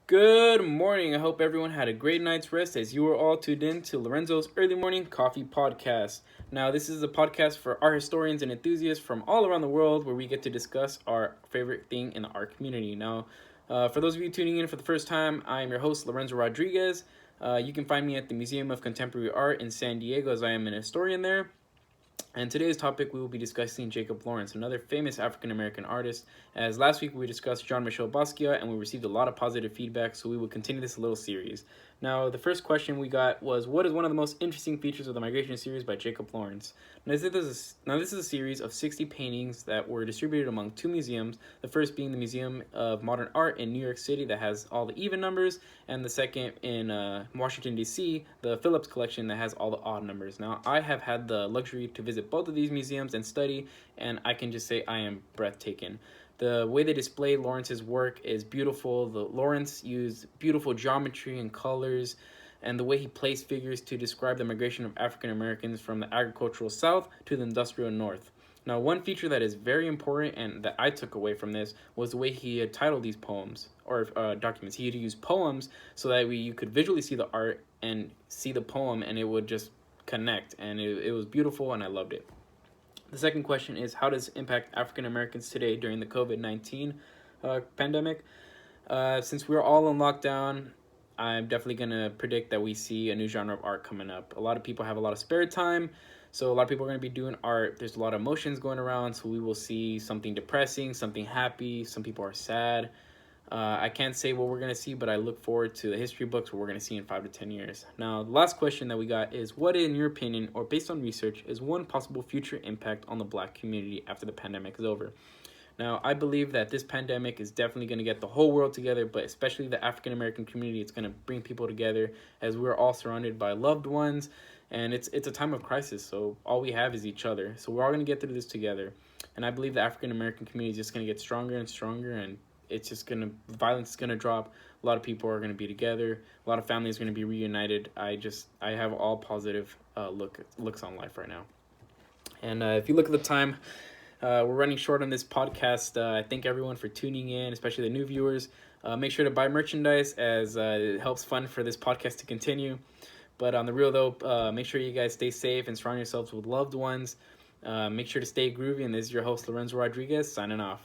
Good morning. I hope everyone had a great night's rest as you were all tuned in to Lorenzo's Early Morning Coffee Podcast. Now, this is a podcast for art historians and enthusiasts from all around the world where we get to discuss our favorite thing in the art community. Now, for those of you tuning in for the first time, I am your host, Lorenzo Rodriguez. You can find me at the Museum of Contemporary Art in San Diego as I am an historian there. And today's topic, we will be discussing Jacob Lawrence, another famous African-American artist. As last week we discussed Jean-Michel Basquiat, and we received a lot of positive feedback, so we will continue this little series. Now, the first question we got was, what is one of the most interesting features of the Migration series by Jacob Lawrence? Now, this is a series of 60 paintings that were distributed among two museums, the first being the Museum of Modern Art in New York City that has all the even numbers, and the second in Washington, D.C., the Phillips Collection that has all the odd numbers. Now, I have had the luxury to visit both of these museums and study, and I can just say I am breathtaking. The way they display Lawrence's work is beautiful. Lawrence used beautiful geometry and colors, and the way he placed figures to describe the migration of African Americans from the agricultural South to the industrial North. Now, one feature that is very important and that I took away from this was the way he had titled these poems or documents. He had used poems so that you could visually see the art and see the poem, and it would just connect, and it was beautiful, and I loved it. The second question is, how does it impact African Americans today during the COVID-19 pandemic? Since we're all in lockdown, I'm definitely going to predict that we see a new genre of art coming up. A lot of people have a lot of spare time, so a lot of people are going to be doing art. There's a lot of emotions going around, so we will see something depressing, something happy, some people are sad. I can't say what we're going to see, but I look forward to the history books what we're going to see in 5 to 10 years. Now, the last question that we got is, what, in your opinion, or based on research, is one possible future impact on the Black community after the pandemic is over? Now, I believe that this pandemic is definitely going to get the whole world together, but especially the African American community. It's going to bring people together as we're all surrounded by loved ones, and it's a time of crisis, so all we have is each other. So we're all going to get through this together, and I believe the African American community is just going to get stronger and stronger, and it's just violence is gonna drop. A lot of people are gonna be together. A lot of families are gonna be reunited. I have all positive looks on life right now. And if you look at the time, we're running short on this podcast. I thank everyone for tuning in, especially the new viewers. Make sure to buy merchandise as it helps fund for this podcast to continue. But on the real though, make sure you guys stay safe and surround yourselves with loved ones. Make sure to stay groovy. And this is your host, Lorenzo Rodriguez, signing off.